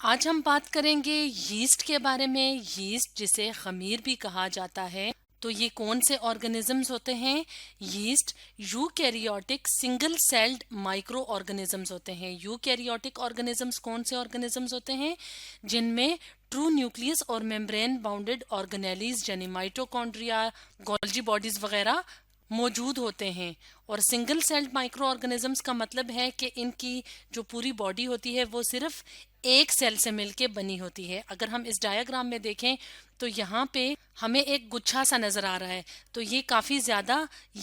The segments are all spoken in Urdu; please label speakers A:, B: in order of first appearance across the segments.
A: آج ہم بات کریں گے یسٹ کے بارے میں۔ یسٹ جسے خمیر بھی کہا جاتا ہے، تو یہ کون سے آرگنزمز ہوتے ہیں؟ Yeast eukaryotic single celled micro organisms ہوتے ہیں۔ یوکیریوٹک آرگنزمز کون سے آرگنزمز ہوتے ہیں؟ جن میں ٹرو نیوکلیس اور ممبرین باؤنڈڈ آرگنیلیز یعنی مائٹوکونڈریا، گولجی باڈیز وغیرہ موجود ہوتے ہیں۔ اور سنگل سیلڈ مائکرو آرگنزمز کا مطلب ہے کہ ان کی جو پوری باڈی ہوتی ہے وہ صرف ایک سیل سے مل کے بنی ہوتی ہے۔ اگر ہم اس ڈایاگرام میں دیکھیں تو یہاں پہ ہمیں ایک گچھا سا نظر آ رہا ہے، تو یہ کافی زیادہ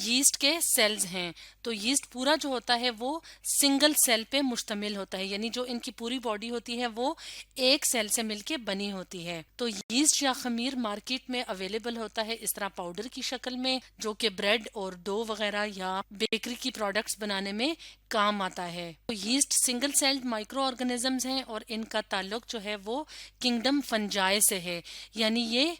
A: یسٹ کے سیلز ہیں۔ تو یسٹ پورا جو ہوتا ہے وہ سنگل سیل پہ مشتمل ہوتا ہے، یعنی جو ان کی پوری باڈی ہوتی ہے وہ ایک سیل سے مل کے بنی ہوتی ہے۔ تو یسٹ یا خمیر مارکیٹ میں اویلیبل ہوتا ہے اس طرح پاؤڈر کی شکل میں، جو کہ بریڈ اور ڈو وغیرہ یا بیکری کی پروڈکٹس بنانے میں کام آتا ہے۔ تو یسٹ سنگل سیلڈ مائکرو آرگنزمز ہیں اور ان کا تعلق جو ہے وہ کنگڈم فنجائے سے ہے، یعنی یہ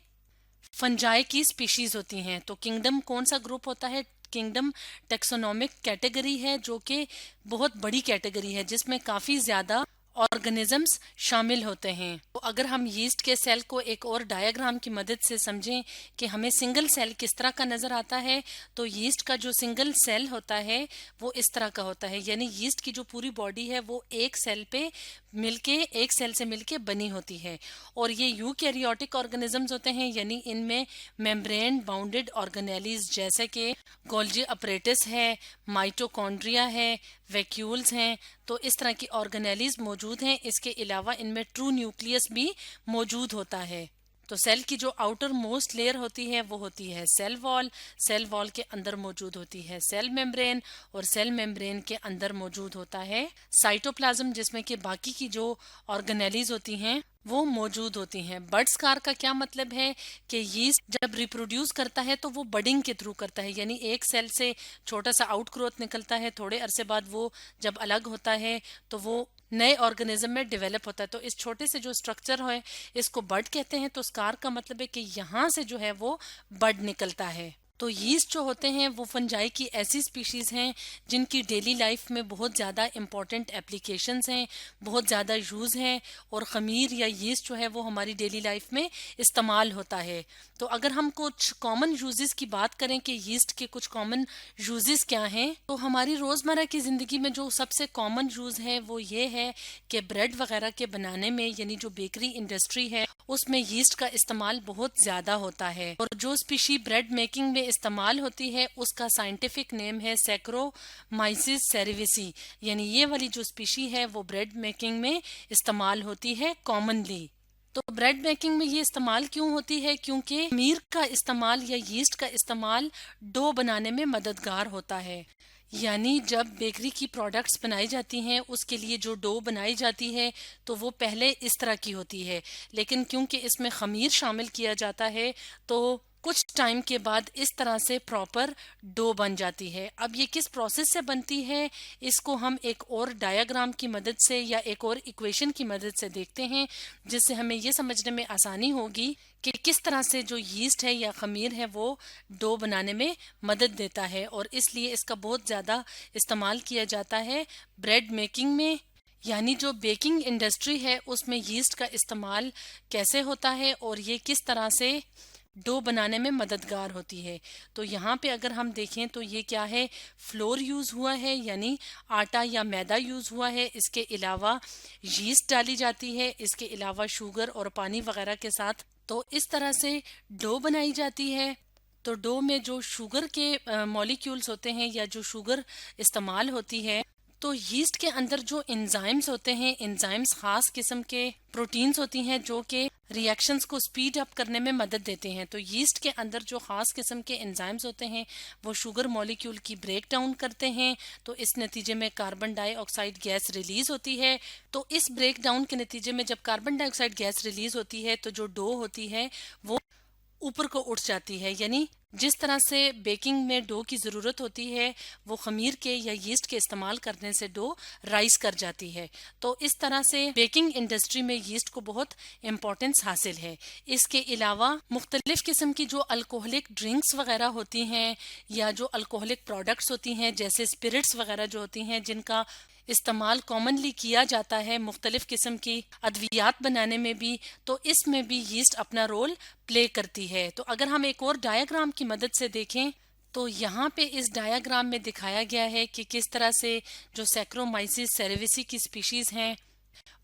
A: فنجائے کی سپیشیز ہوتی ہیں۔ تو کنگڈم کون سا گروپ ہوتا ہے؟ کنگڈم ٹیکسونومک کیٹیگری ہے، جو کہ بہت بڑی کیٹیگری ہے جس میں کافی زیادہ آرگنزمز شامل ہوتے ہیں۔ تو اگر ہم یسٹ کے سیل کو ایک اور ڈایاگرام کی مدد سے سمجھیں کہ ہمیں سنگل سیل کس طرح کا نظر آتا ہے، تو یسٹ کا جو سنگل سیل ہوتا ہے وہ اس طرح کا ہوتا ہے، یعنی یسٹ کی جو پوری باڈی ہے وہ ایک سیل سے مل کے بنی ہوتی ہے۔ اور یہ یوکیریوٹک آرگنزمز ہوتے ہیں، یعنی ان میں ممبرین باؤنڈڈ آرگنیلیز جیسے کہ گولجی اپریٹس ہے، مائٹوکونڈریا ہے، ویکیولز ہیں، تو اس طرح کی آرگنیلیز موجود ہیں۔ اس کے علاوہ ان میں ٹرو نیوکلیس بھی موجود ہوتا ہے۔ تو سیل کی جو آؤٹر موسٹ لیئر ہوتی ہے وہ ہوتی ہے سیل وال۔ سیل وال کے اندر موجود ہوتی ہے سیل ممبرین، اور سیل ممبرین کے اندر موجود ہوتا ہے سائٹوپلازم، جس میں کہ باقی کی جو آرگنیلیز ہوتی ہیں وہ موجود ہوتی ہیں۔ بڈ سکار کا کیا مطلب ہے کہ یسٹ جب ریپروڈیوس کرتا ہے تو وہ بڈنگ کے تھرو کرتا ہے، یعنی ایک سیل سے چھوٹا سا آؤٹ گروتھ نکلتا ہے، تھوڑے عرصے بعد وہ جب الگ ہوتا ہے تو وہ نئے آرگنزم میں ڈیولپ ہوتا ہے۔ تو اس چھوٹے سے جو اسٹرکچر ہے اس کو بڈ کہتے ہیں۔ تو سکار کا مطلب ہے کہ یہاں سے جو ہے وہ بڈ نکلتا ہے۔ تو یسٹ جو ہوتے ہیں وہ فنجائی کی ایسی سپیشیز ہیں جن کی ڈیلی لائف میں بہت زیادہ امپورٹنٹ اپلیکیشنز ہیں، بہت زیادہ یوز ہیں، اور خمیر یا یسٹ جو ہے وہ ہماری ڈیلی لائف میں استعمال ہوتا ہے۔ تو اگر ہم کچھ کامن یوزز کی بات کریں کہ یسٹ کے کچھ کامن یوزز کیا ہیں، تو ہماری روزمرہ کی زندگی میں جو سب سے کامن یوز ہے وہ یہ ہے کہ بریڈ وغیرہ کے بنانے میں، یعنی جو بیکری انڈسٹری ہے اس میں یسٹ کا استعمال بہت زیادہ ہوتا ہے۔ اور جو اسپیشی بریڈ میکنگ میں استعمال ہوتی ہے اس کا سائنٹیفک نیم ہے سیکرومائسس سیریویسی، یعنی یہ والی جو اسپیشی ہے وہ بریڈ میکنگ میں استعمال ہوتی ہے کامنلی۔ تو بریڈ میکنگ میں یہ استعمال کیوں ہوتی ہے؟ کیونکہ خمیر کا استعمال یا یسٹ کا استعمال ڈو بنانے میں مددگار ہوتا ہے، یعنی جب بیکری کی پروڈکٹس بنائی جاتی ہیں اس کے لیے جو ڈو بنائی جاتی ہے تو وہ پہلے اس طرح کی ہوتی ہے، لیکن کیونکہ اس میں خمیر شامل کیا جاتا ہے تو کچھ ٹائم کے بعد اس طرح سے پراپر ڈو بن جاتی ہے۔ اب یہ کس پروسیس سے بنتی ہے اس کو ہم ایک اور ڈایاگرام کی مدد سے یا ایک اور ایکویشن کی مدد سے دیکھتے ہیں، جس سے ہمیں یہ سمجھنے میں آسانی ہوگی کہ کس طرح سے جو یسٹ ہے یا خمیر ہے وہ ڈو بنانے میں مدد دیتا ہے، اور اس لیے اس کا بہت زیادہ استعمال کیا جاتا ہے بریڈ میکنگ میں۔ یعنی جو بیکنگ انڈسٹری ہے اس میں یسٹ کا استعمال کیسے ہوتا ہے اور یہ کس طرح سے ڈو بنانے میں مددگار ہوتی ہے۔ تو یہاں پہ اگر ہم دیکھیں تو یہ کیا ہے، فلور یوز ہوا ہے، یعنی آٹا یا میدا یوز ہوا ہے، اس کے علاوہ یسٹ ڈالی جاتی ہے، اس کے علاوہ شوگر اور پانی وغیرہ کے ساتھ، تو اس طرح سے ڈو بنائی جاتی ہے۔ تو ڈو میں جو شوگر کے مولیکیولز ہوتے ہیں یا جو شوگر استعمال ہوتی ہے، تو یسٹ کے اندر جو انزائمز ہوتے ہیں، انزائمز خاص قسم کے پروٹینز ہوتی ہیں جو کہ ریئیکشنز کو سپیڈ اپ کرنے میں مدد دیتے ہیں۔ تو یسٹ کے اندر جو خاص قسم کے انزائمز ہوتے ہیں وہ شوگر مولیکیول کی بریک ڈاؤن کرتے ہیں، تو اس نتیجے میں کاربن ڈائی آکسائڈ گیس ریلیز ہوتی ہے۔ تو اس بریک ڈاؤن کے نتیجے میں جب کاربن ڈائی آکسائڈ گیس ریلیز ہوتی ہے تو جو ڈو ہوتی ہے وہ اوپر کو اٹھ جاتی ہے، یعنی جس طرح سے بیکنگ میں ڈو کی ضرورت ہوتی ہے وہ خمیر کے یا یسٹ کے استعمال کرنے سے ڈو رائز کر جاتی ہے۔ تو اس طرح سے بیکنگ انڈسٹری میں یسٹ کو بہت امپورٹنس حاصل ہے۔ اس کے علاوہ مختلف قسم کی جو الکوہلک ڈرنکس وغیرہ ہوتی ہیں یا جو الکوہلک پروڈکٹس ہوتی ہیں جیسے اسپرٹس وغیرہ جو ہوتی ہیں جن کا استعمال کامنلی کیا جاتا ہے مختلف قسم کی ادویات بنانے میں بھی، تو اس میں بھی یسٹ اپنا رول پلے کرتی ہے۔ تو اگر ہم ایک اور ڈایاگرام کی مدد سے دیکھیں تو یہاں پہ اس ڈایاگرام میں دکھایا گیا ہے کہ کس طرح سے جو سیکرومائسس سیریویسی کی سپیشیز ہیں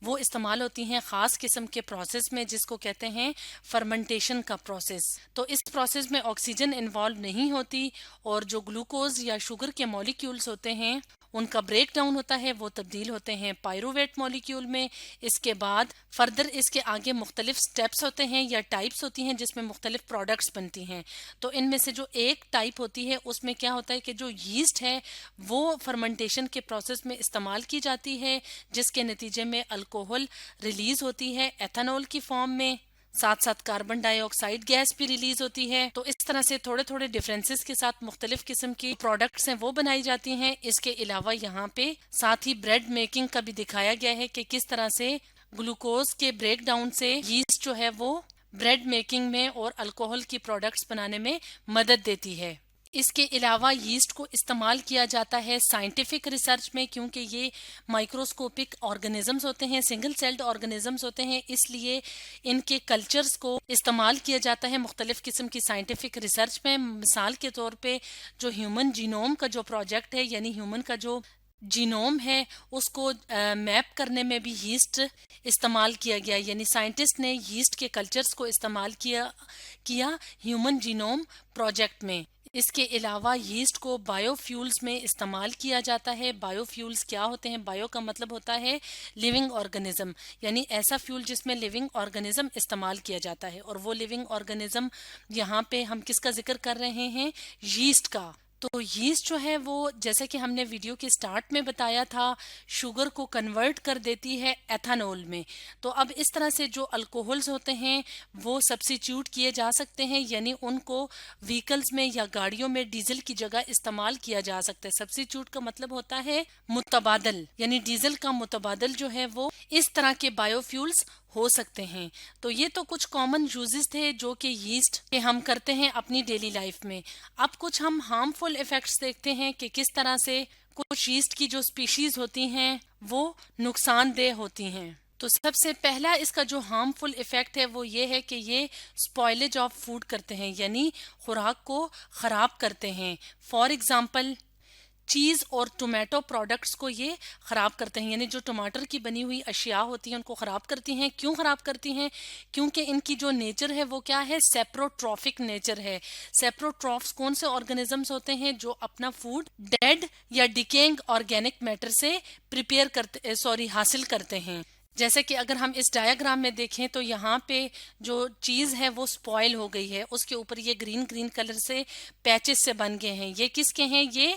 A: وہ استعمال ہوتی ہیں خاص قسم کے پروسیس میں، جس کو کہتے ہیں فرمنٹیشن کا پروسیس۔ تو اس پروسیس میں آکسیجن انوالو نہیں ہوتی، اور جو گلوکوز یا شوگر کے مالیکیولز ہوتے ہیں ان کا بریک ڈاؤن ہوتا ہے، وہ تبدیل ہوتے ہیں پائروویٹ مالیکیول میں۔ اس کے بعد فردر اس کے آگے مختلف سٹیپس ہوتے ہیں یا ٹائپس ہوتی ہیں جس میں مختلف پروڈکٹس بنتی ہیں۔ تو ان میں سے جو ایک ٹائپ ہوتی ہے اس میں کیا ہوتا ہے کہ جو یسٹ ہے وہ فرمنٹیشن کے پروسیس میں استعمال کی جاتی ہے، جس کے نتیجے میں الکوہل ریلیز ہوتی ہے ایتھنول کی فارم میں، ساتھ ساتھ کاربن ڈائی آکسائڈ گیس بھی ریلیز ہوتی ہے۔ تو اس طرح سے تھوڑے تھوڑے ڈفرینسز کے ساتھ مختلف قسم کی پروڈکٹس ہیں وہ بنائی جاتی ہیں۔ اس کے علاوہ یہاں پہ ساتھ ہی بریڈ میکنگ کا بھی دکھایا گیا ہے کہ کس طرح سے گلوکوز کے بریک ڈاؤن سے یسٹ جو ہے وہ بریڈ میکنگ میں اور الکوہل کی پروڈکٹس بنانے میں مدد دیتی ہے۔ اس کے علاوہ یسٹ کو استعمال کیا جاتا ہے سائنٹیفک ریسرچ میں، کیونکہ یہ مائکروسکوپک آرگنزمز ہوتے ہیں، سنگل سیلڈ آرگنزمز ہوتے ہیں، اس لیے ان کے کلچرز کو استعمال کیا جاتا ہے مختلف قسم کی سائنٹیفک ریسرچ میں۔ مثال کے طور پہ جو ہیومن جینوم کا جو پروجیکٹ ہے، یعنی ہیومن کا جو جینوم ہے اس کو میپ کرنے میں بھی یسٹ استعمال کیا گیا، یعنی سائنٹسٹ نے یسٹ کے کلچرز کو استعمال کیا ہیومن جینوم پروجیکٹ میں۔ اس کے علاوہ یسٹ کو بائیو فیولز میں استعمال کیا جاتا ہے۔ بائیو فیولز کیا ہوتے ہیں؟ بائیو کا مطلب ہوتا ہے لیونگ آرگنزم، یعنی ایسا فیول جس میں لیونگ آرگنزم استعمال کیا جاتا ہے، اور وہ لیونگ آرگنزم یہاں پہ ہم کس کا ذکر کر رہے ہیں؟ یسٹ کا۔ تو یسٹ جو ہے وہ جیسے کہ ہم نے ویڈیو کے سٹارٹ میں بتایا تھا شوگر کو کنورٹ کر دیتی ہے ایتھنول میں۔ تو اب اس طرح سے جو الکوہلز ہوتے ہیں وہ سبسٹیٹیوٹ کیے جا سکتے ہیں، یعنی ان کو وہیکلز میں یا گاڑیوں میں ڈیزل کی جگہ استعمال کیا جا سکتا ہے۔ سبسٹیٹیوٹ کا مطلب ہوتا ہے متبادل، یعنی ڈیزل کا متبادل جو ہے وہ اس طرح کے بائیو فیولز ہو سکتے ہیں۔ تو یہ تو کچھ کامن یوزز تھے جو کہ یسٹ کے ہم کرتے ہیں اپنی ڈیلی لائف میں۔ اب کچھ ہم ہارمفل ایفیکٹس دیکھتے ہیں کہ کس طرح سے کچھ یسٹ کی جو سپیشیز ہوتی ہیں وہ نقصان دہ ہوتی ہیں۔ تو سب سے پہلا اس کا جو ہارمفل ایفیکٹ ہے وہ یہ ہے کہ یہ سپوائلج آف فوڈ کرتے ہیں، یعنی خوراک کو خراب کرتے ہیں۔ فار ایگزامپل چیز اور ٹومیٹو پروڈکٹس کو یہ خراب کرتے ہیں، یعنی جو ٹماٹر کی بنی ہوئی اشیاء ہوتی ہیں ان کو خراب کرتی ہیں۔ کیوں خراب کرتی ہیں؟ کیونکہ ان کی جو نیچر ہے وہ کیا ہے؟ سیپروٹروفک نیچر ہے۔ سیپروٹروفس کون سے آرگنزمز ہوتے ہیں؟ جو اپنا فوڈ ڈیڈ یا ڈیکینگ آرگینک میٹر سے حاصل کرتے ہیں۔ جیسے کہ اگر ہم اس ڈایاگرام میں دیکھیں تو یہاں پہ جو چیز ہے وہ سپوائل ہو گئی ہے، اس کے اوپر یہ گرین کلر سے پیچز سے بن گئے ہیں۔ یہ کس کے ہیں؟ یہ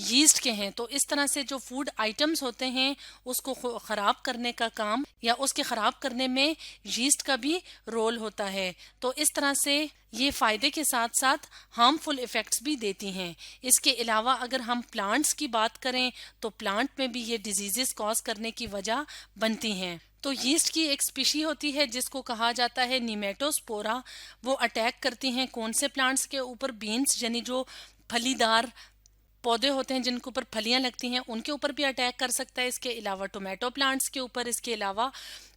A: یسٹ کے ہیں۔ تو اس طرح سے جو فوڈ آئٹمز ہوتے ہیں اس کو خراب کرنے کا کام یا اس کے خراب کرنے میں یسٹ کا بھی رول ہوتا ہے۔ تو اس طرح سے یہ فائدے کے ساتھ ساتھ ہارمفل ایفیکٹس بھی دیتی ہیں۔ اس کے علاوہ اگر ہم پلانٹس کی بات کریں تو پلانٹ میں بھی یہ ڈیزیزز کاز کرنے کی وجہ بنتی ہیں۔ تو یسٹ کی ایک اسپیشی ہوتی ہے جس کو کہا جاتا ہے نیمیٹوسپورا، وہ اٹیک کرتی ہیں کون سے پلانٹس کے اوپر؟ بینس، یعنی جو پھلی دار پودے ہوتے ہیں جن کے اوپر پھلیاں لگتی ہیں ان کے اوپر بھی اٹیک کر سکتا ہے۔ اس کے علاوہ ٹومیٹو پلانٹس کے اوپر، اس کے علاوہ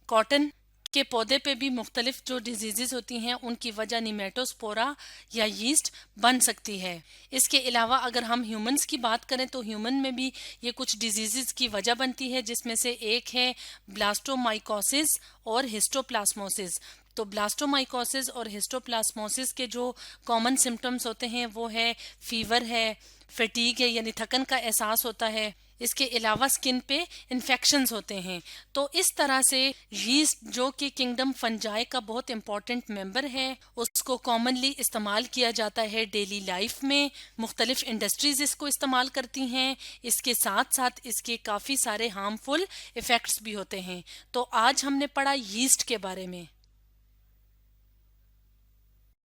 A: کاٹن کے پودے پہ بھی مختلف جو ڈیزیزز ہوتی ہیں ان کی وجہ نیمیٹوسپورا یا یسٹ بن سکتی ہے۔ اس کے علاوہ اگر ہم ہیومنز کی بات کریں تو ہیومن میں بھی یہ کچھ ڈیزیزز کی وجہ بنتی ہے، جس میں سے ایک ہے بلاسٹومائکوسس اور ہسٹوپلاسموسس۔ تو بلاسٹومائکوسس اور ہسٹوپلاسموسس کے جو کامن سمٹمز ہوتے ہیں وہ ہے فیور ہے، فیٹیگ ہے یعنی تھکن کا احساس ہوتا ہے۔ اس کے علاوہ سکن پہ انفیکشنز ہوتے ہیں۔ تو اس طرح سے یسٹ جو کہ کنگڈم فنجائی کا بہت امپورٹنٹ ممبر ہے، اس کو کامنلی استعمال کیا جاتا ہے ڈیلی لائف میں۔ مختلف انڈسٹریز اس کو استعمال کرتی ہیں، اس کے ساتھ ساتھ اس کے کافی سارے ہارمفل ایفیکٹس بھی ہوتے ہیں۔ تو آج ہم نے پڑھا یسٹ کے بارے میں۔